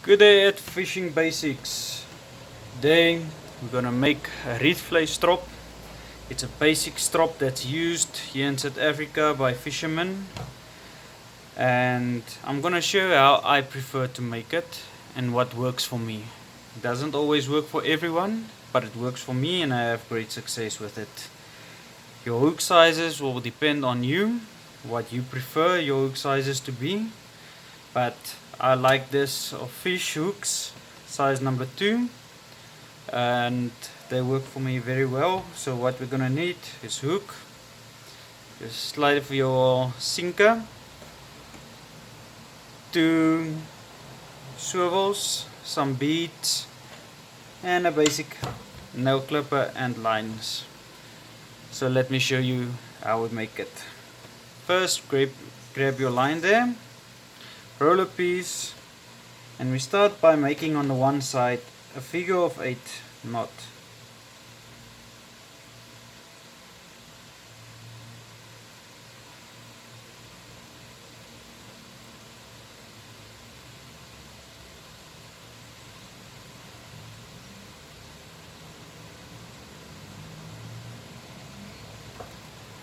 Good day at Fishing Basics. Today we're gonna make a Rietvlei strop. It's a basic strop that's used here in South Africa by fishermen, and I'm gonna show you how I prefer to make it and what works for me. It doesn't always work for everyone, but it works for me and I have great success with it. Your hook sizes will depend on you, what you prefer your hook sizes to be, but I like this of fish hooks size number 2, and they work for me very well. So what we're gonna need is hook, just slide for your sinker, 2 swivels, some beads, and a basic nail clipper and lines. So let me show you how we make it. First, grab your line there, roll a piece, and we start by making on the one side a figure of 8 knot.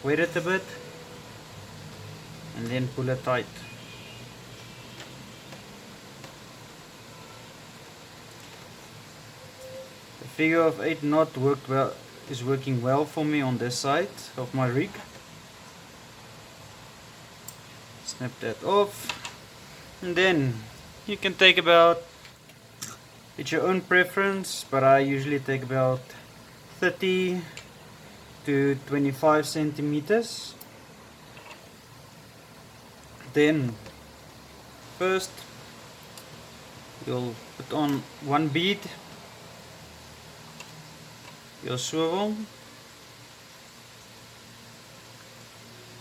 Wet it a bit and then pull it tight. The figure of 8 knot is working well for me on this side of my rig. Snap that off, and then you can take about, it's your own preference, but I usually take about 30 to 25 centimeters. Then first you'll put on one bead, your swivel,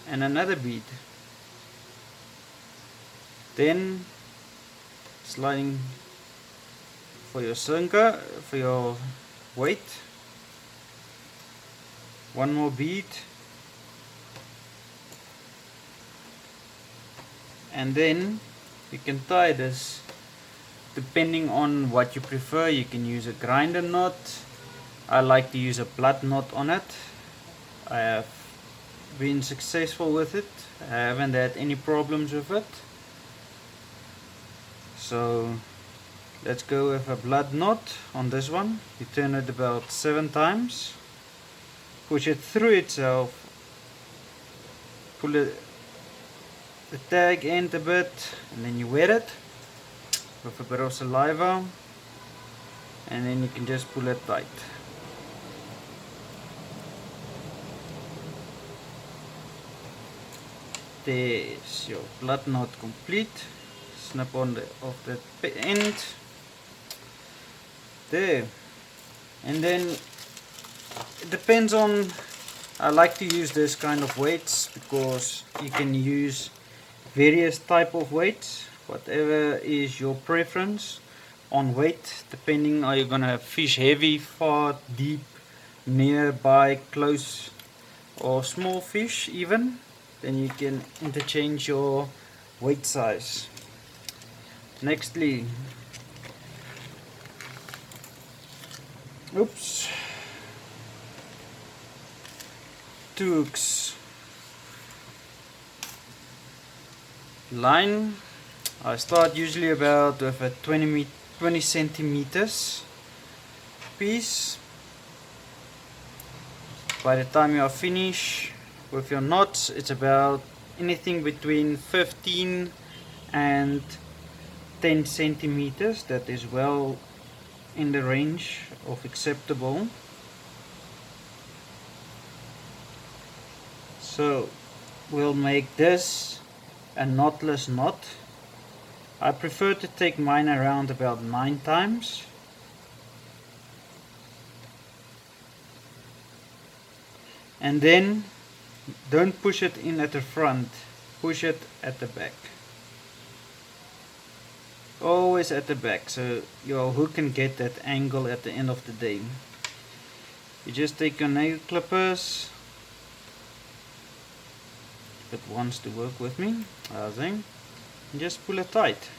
and another bead. Then sliding for your sinker, for your weight, one more bead, and then you can tie this depending on what you prefer. You can use a grinder knot. I like to use a blood knot on it. I have been successful with it. I haven't had any problems with it. So let's go with a blood knot on this one. You turn it about 7 times, push it through itself, pull the tag end a bit, and then you wet it with a bit of saliva, and then you can just pull it tight. There's your blood knot complete. Snap on off the end there, and then it depends on, I like to use this kind of weights because you can use various type of weights, whatever is your preference on weight, depending, are you gonna fish heavy, far, deep, nearby, close, or small fish even, then you can interchange your weight size. Nextly, oops, 2 hooks, line. I start usually about with a 20 centimeters piece. By the time you are finished with your knots, it's about anything between 15 and 10 centimeters. That is well in the range of acceptable. So we'll make this a knotless knot. I prefer to take mine around about 9 times. And then don't push it in at the front, push it at the back. Always at the back, so your hook can get that angle at the end of the day. You just take your nail clippers, if it wants to work with me, and just pull it tight.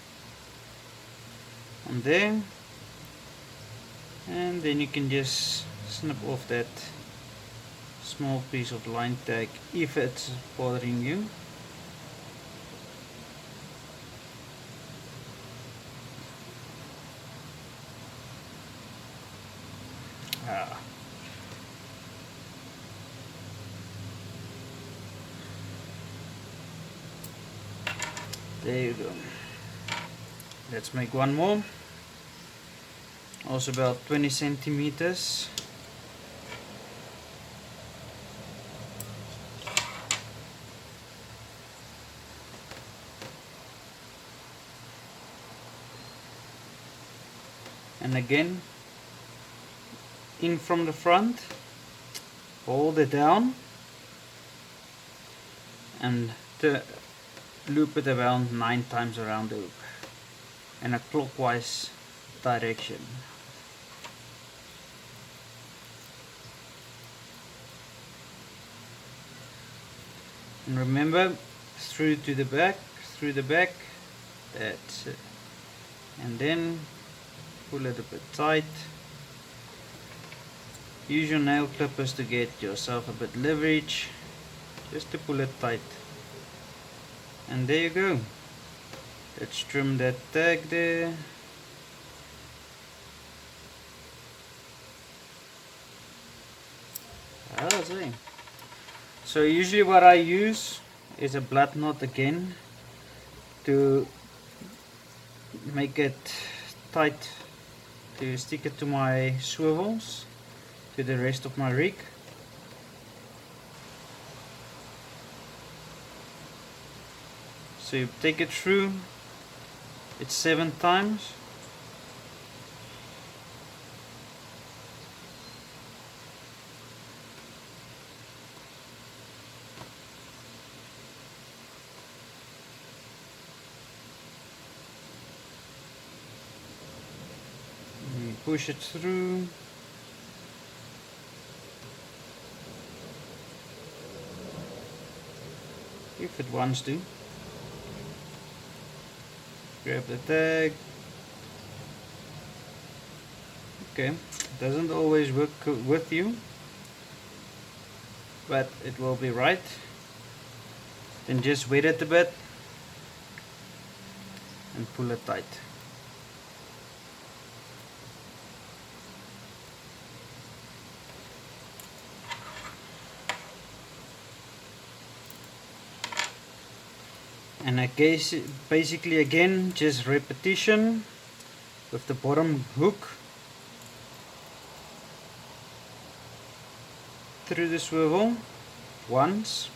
on there, and then you can just snip off that small piece of line tag if it's bothering you. There you go. Let's make one more, also about 20 centimeters. And again, in from the front, hold it down and loop it around 9 times around the hoop in a clockwise direction. And remember, through the back, that's it. And then pull it a bit tight. Use your nail clippers to get yourself a bit leverage, just to pull it tight. And there you go. Let's trim that tag there. So usually what I use is a blood knot again to make it tight, to stick it to my swivels, to the rest of my rig. So you take it through, it's 7 times. You push it through. If it wants to. Grab the tag. Okay, doesn't always work with you, but it will be right. Then just wet it a bit and pull it tight. And I guess basically again just repetition with the bottom hook through the swivel once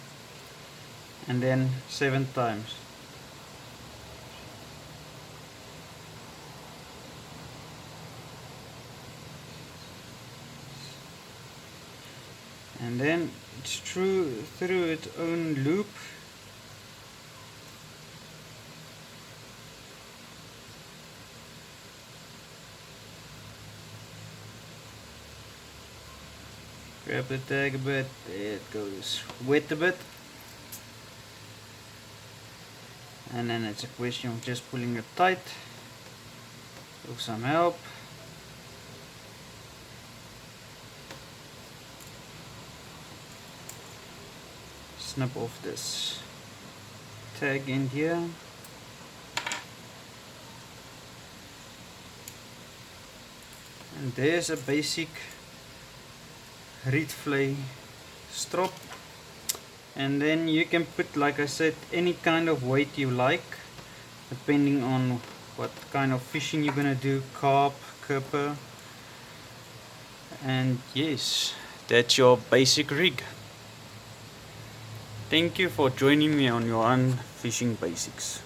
and then 7 times. And then it's through its own loop. Grab the tag a bit, there it goes, wet a bit, and then it's a question of just pulling it tight with some help. Snip off this tag in here. And there's a basic Rietvlei strop, and then you can put, like I said, any kind of weight you like depending on what kind of fishing you're gonna do, carp, kerper, and yes, that's your basic rig. Thank you for joining me on your own fishing basics.